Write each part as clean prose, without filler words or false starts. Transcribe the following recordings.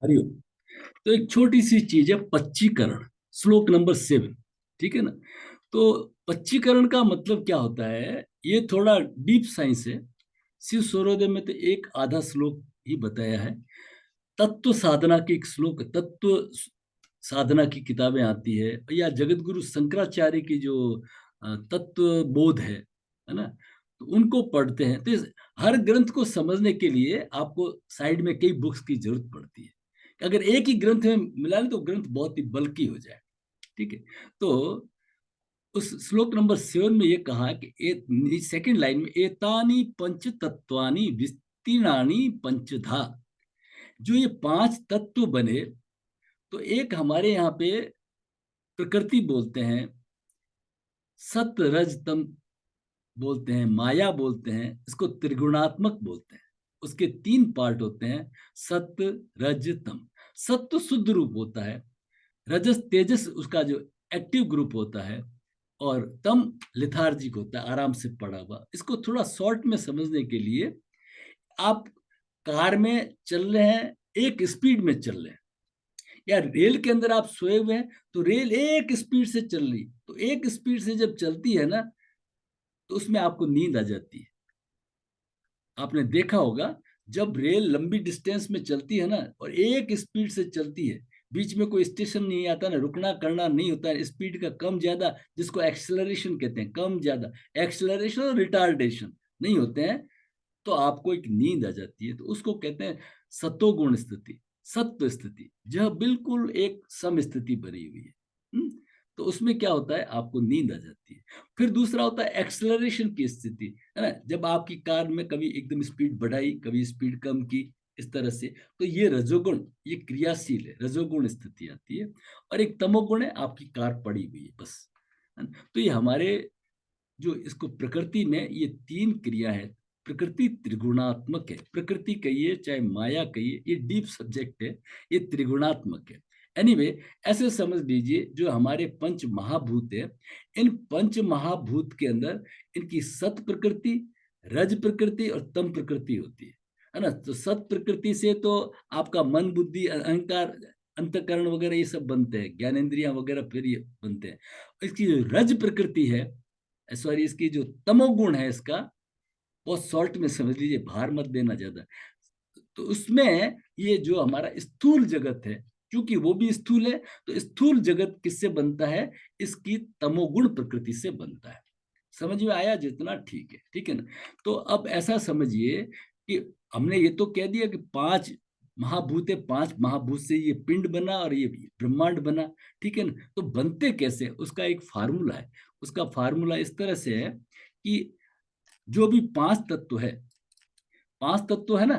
हरिओम। तो एक छोटी सी चीज है पच्चीकरण, श्लोक नंबर 7। ठीक है ना। तो पच्चीकरण का मतलब क्या होता है, ये थोड़ा डीप साइंस है। शिव सूर्योदय में तो एक आधा श्लोक ही बताया है। तत्व साधना की एक श्लोक, तत्व साधना की किताबें आती है, या जगत गुरु शंकराचार्य की जो तत्व बोध है ना, तो उनको पढ़ते हैं। तो हर ग्रंथ को समझने के लिए आपको साइड में कई बुक्स की जरूरत पड़ती है। अगर एक ही ग्रंथ में मिला लें तो ग्रंथ बहुत ही बल्कि हो जाए। ठीक है। तो उस श्लोक नंबर 7 में ये कहा कि सेकंड लाइन में, एतानी पंच तत्वानी विस्तीर्णानी पंचधा। जो ये पांच तत्व बने, तो एक हमारे यहाँ पे प्रकृति बोलते हैं, सत्य रज तम बोलते हैं, माया बोलते हैं, इसको त्रिगुणात्मक बोलते हैं। उसके तीन पार्ट होते हैं, सत्य रज तम। सत्य शुद्ध रूप होता है, रजस तेजस उसका जो एक्टिव ग्रुप होता है, और तम लिथार्जिक होता है, आराम से पड़ा हुआ। इसको थोड़ा शॉर्ट में समझने के लिए, आप कार में चल रहे हैं, एक स्पीड में चल रहे हैं, या रेल के अंदर आप सोए हुए हैं, तो रेल एक स्पीड से चल रही, तो एक स्पीड से जब चलती है ना, तो उसमें आपको नींद आ जाती है। आपने देखा होगा, जब रेल लंबी डिस्टेंस में चलती है ना और एक स्पीड से चलती है, बीच में कोई स्टेशन नहीं आता ना, रुकना करना नहीं होता है, स्पीड का कम ज्यादा, जिसको एक्सेलरेशन कहते हैं, कम ज्यादा एक्सेलरेशन और रिटार्डेशन नहीं होते हैं, तो आपको एक नींद आ जाती है। तो उसको कहते हैं सतोगुण स्थिति, सत्व स्थिति, जह बिल्कुल एक सम स्थिति बनी हुई है। तो उसमें क्या होता है, आपको नींद आ जाती है। फिर दूसरा होता है एक्सेलरेशन की स्थिति, है ना, जब आपकी कार में कभी एकदम स्पीड बढ़ाई, कभी स्पीड कम की, इस तरह से। तो ये रजोगुण, ये क्रियाशील है, रजोगुण स्थिति आती है। और एक तमोगुण है, आपकी कार पड़ी हुई है बस, है ना? तो ये हमारे जो इसको प्रकृति में ये तीन क्रिया है। प्रकृति त्रिगुणात्मक है, प्रकृति कहिए चाहे माया कहिए, ये डीप सब्जेक्ट है, ये त्रिगुणात्मक है। एनीवे ऐसे समझ लीजिए, जो हमारे पंच महाभूत है, इन पंच महाभूत के अंदर इनकी सत प्रकृति, रज प्रकृति और तम प्रकृति होती है ना। तो सत प्रकृति से तो आपका मन बुद्धि अहंकार अंतकरण वगैरह ये सब बनते हैं, ज्ञानेंद्रियां वगैरह फिर ये बनते हैं। इसकी जो रज प्रकृति है, सॉरी, इसकी जो तमोगुण है, इसका बहुत सॉल्ट में समझ लीजिए, भार मत देना ज्यादा। तो उसमें ये जो हमारा स्थूल जगत है, क्योंकि वो भी स्थूल है, तो स्थूल जगत किससे बनता है, इसकी तमोगुण प्रकृति से बनता है। समझ में आया जितना, ठीक है, ठीक है ना। तो अब ऐसा समझिए कि हमने ये तो कह दिया कि पांच महाभूत है, पांच महाभूत से ये पिंड बना और ये ब्रह्मांड बना। ठीक है ना। तो बनते कैसे, उसका एक फार्मूला है। उसका फार्मूला इस तरह से है कि जो भी पांच तत्व है, पांच तत्व है ना,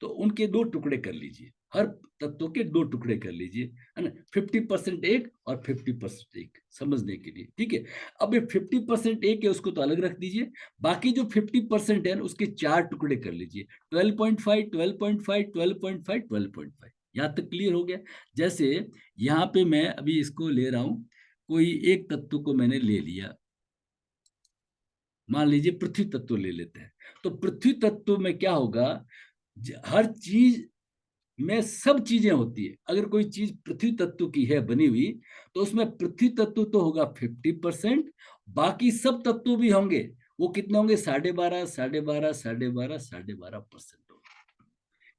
तो उनके दो टुकड़े कर लीजिए, हर तत्व के दो टुकड़े कर लीजिए, है ना। 50% एक और 50% एक, समझने के लिए, ठीक है। अब ये 50% एक है, उसको तो अलग रख दीजिए। बाकी जो 50% है ना, उसके चार टुकड़े कर लीजिए, 12.5, 12.5, 12.5, 12.5। यहाँ तक क्लियर हो गया। जैसे यहाँ पे मैं अभी इसको ले रहा हूँ, कोई एक तत्व को मैंने ले लिया, मान लीजिए पृथ्वी तत्व ले लेते हैं। तो पृथ्वी तत्व में क्या होगा, हर चीज में सब चीजें होती है। अगर कोई चीज पृथ्वी तत्व की है बनी हुई, तो उसमें पृथ्वी तत्व तो होगा 50%, बाकी सब तत्व भी होंगे। वो कितने होंगे, 12.5, 12.5, 12.5, 12.5% होगा।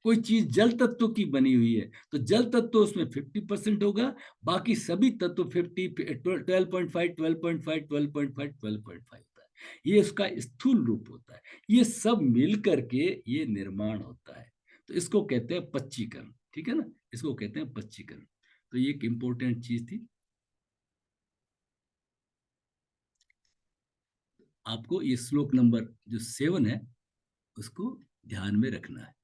कोई चीज जल तत्व की बनी हुई है, तो जल तत्व उसमें 50% होगा, बाकी सभी तत्व 50, 12.5, 12.5, 12.5, 12.5 होता है। ये उसका स्थूल रूप होता है। ये सब मिल करके ये निर्माण होता है। तो इसको कहते हैं पच्चीकरण, ठीक है ना। इसको कहते हैं पच्चीकरण। तो ये एक इंपॉर्टेंट चीज थी, आपको ये श्लोक नंबर जो 7 है, उसको ध्यान में रखना है।